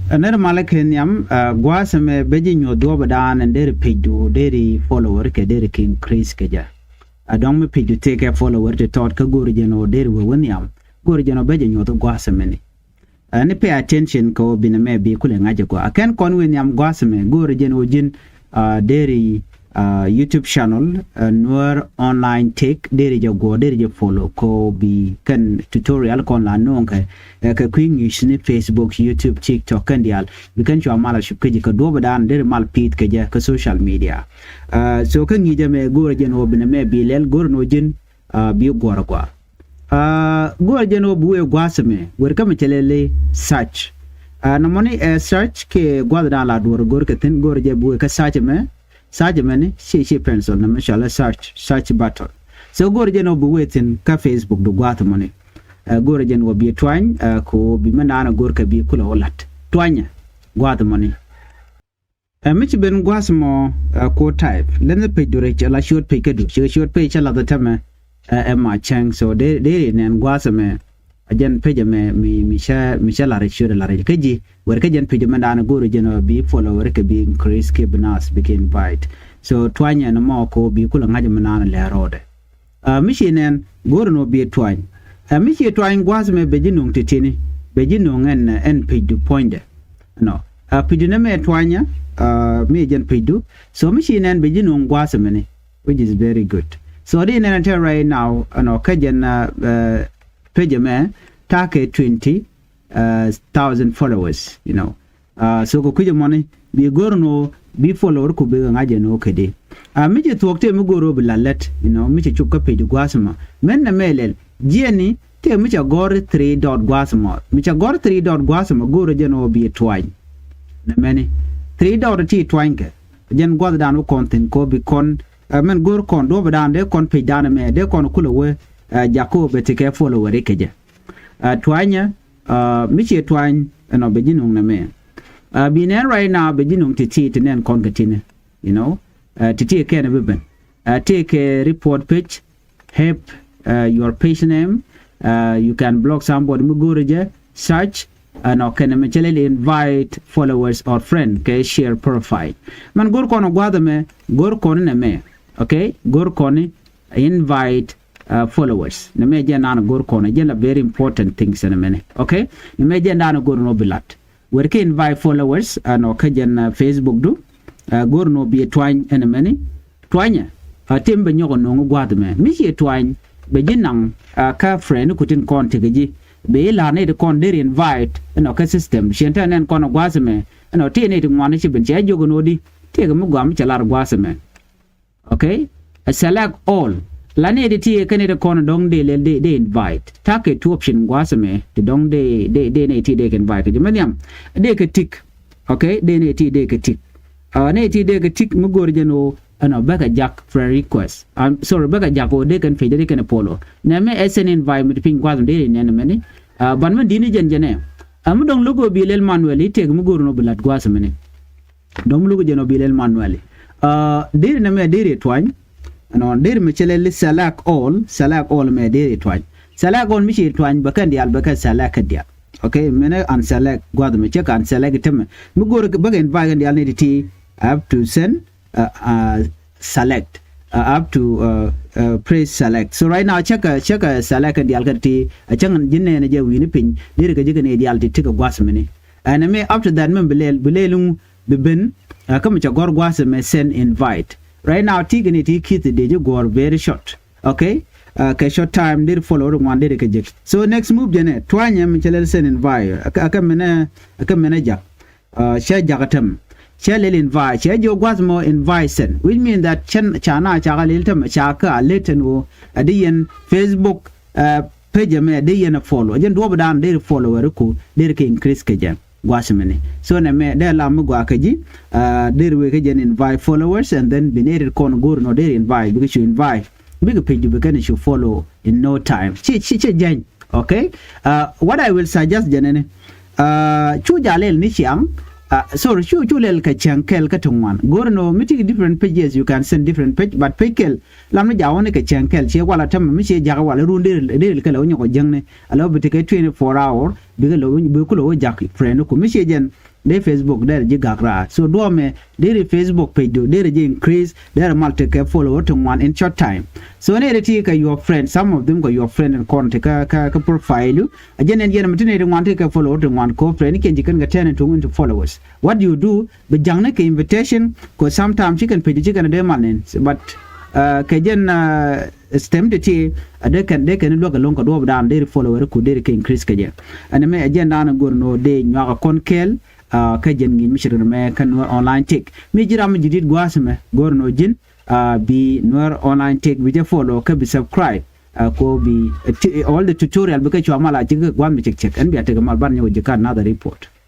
Another Malakenium, Guasame, Beijing, or Dobadan, and dairy pig do dairy follower, dairy king, Chris Kaja. I don't make you take a follower to talk Kagurijan or dairy William, Gurijan or Beijing or the Guasamene. And pay attention, ko bin a may be cooling Ajago. I can't con William Guasame, Gurijan or Jin, dairy. YouTube channel Nuer Online Tech deri jago deri je follow ko bi kan tutorial kon la non ka queen you snip Facebook YouTube TikTok kan dial bi kan cho mala ship ke ka do badan deri mal pit ke ja ka social media so kan ngi jame go je no bi me bi lel gor no jin bi gor kwa go je no bu e gwasame wer kam telele search na moni search ke gwadra la do gor ke tin gor je bu ka search me Saja many she pencil na mashallah search button. So go region will be waiting ka Facebook do Guatemala. Go region will be a twine ko be manana gorka be kula olat. Twanya Guatemala. Mitch ben Guasmo ko type. Let the page direct la short page do. She short page la the time Emma Chang so they and Guasame. Ajan page me Michelle are sure la keji where kajan page mandana go region be follower ke be increase ke benas begin invite so twanya no mo ko bi kula ngaje manana le rode machine go no be twany michi twany gwas me bejinung titini bejinung en page do point no page na me twanya me jan page do so machine en bejinung gwas me which is very good so they na right now no kajan page me take 20,000 followers, you know. So ko kuja money bi gorno bi follower ko be ngaje no kede. Mi je twokte mi goro bilalet, you know, mi je chukka page gwasma. Men na melel jeni te mi je gor 3 dot gwasma. Mi je gor 3 dot gwasma goro jeno bi twine. Na meni 3 dot ti twine jen gwad dan content ko bi kon men gor kon do badan de kon page dan me de kon kula we Jacob betike follower keje. Twanya michi twany no bejinung na me binen right now bejinung titi tenen kongatine you know titi ken beben take a report page help your page name you can block somebody mugoreje search no can mechele invite followers or friend ke share profile man gor kono gwada me gor kono na me okay gor kono invite followers na me je nana gor kono je la very important things in a minute okay na me je nana gor no bilat wer ke invite followers no ka jen Facebook do gor no bi twany in a minute twanya tembe nyogo no gwad me mi je twany be jinang ka friend kutin kon tegeji be la ne de kon der invite no ka system shenta nen kono gwasme no te ne de ngwane chi ben je jogo no di te ga mu gwam chalar gwasme okay select all la ne de ti kene de kono dong de invite take two option gwasme de dong de ne ti de invite de maniam de ka tik okay de ne ti de ka tik ne ti de ka tik mu gor jeno ano baga jack friend request I'm sorry baga jack o de kan fe de kan polo na me SN invite mu ping gwasme de ne meni ban man dini jene am dong logo bi lel manually te mu gor no bulat gwasme ne dong logo jeno bi lel manually de ne me de twany no der me chele select all me der twany select all mi chi twany bakan dial bakan select dia okay mena an select gwad me check an select tem mi gor bakan invite dial ne ti up to send select up to press select so right now check select dial kati changan jinne ne je wini pin der ga jiga ne dial ti tiga gwas me ne and me after that me belelung beben kam cha gor gwas me send invite right now tigani ti kit de je gor very short okay ka short time dir follow one dir ka jek so next move jene twanya mi chelel send invite aka mena ja sha jagatam sha lel invite sha jo gwasmo invite send which mean that chana cha galil tam cha ka leten wo adiyen Facebook page me adiyen follow jen do badan dir follower ko dir ka increase ka jam gwasmene so na me de la mu gwa kaji there we can invite followers and then binary kon gor no there invite because you invite big page you can you follow in no time chi jan okay what I will suggest janene chu jalel ni chiang sorry chu lel ka chankel ka tungwan gor no miti different pages you can send different page but pekel lam ja woni ka chankel che wala tam mi che jaga wala rundir der ka law nyoko jangne alo bitike 24 hour biga law bi ko law jak friend ko mi che jen de Facebook der ji gagra so do me de Facebook page do de ji increase der multi ke follower to one in short time so ne de ka your friend some of them go your friend and contact ka profile again and yen mtine de one take a follower to one co friend can jikan ga turn into followers what do you do be jangne ke invitation because sometimes chicken page chicken de manen but kajen stem de ti de kan lo ga longa do dan de follower ku de ke increase kaje and me agenda na gorno de nyaga konkel kajen ngi mishir me kan online tech mi jiram jidit gwasme gorno jin bi Nuer Online Tech bi follow ka bi subscribe ko bi all the tutorial bi ka chwa mala jiga gwan mi check and bi atega mal ban nyawo jika another report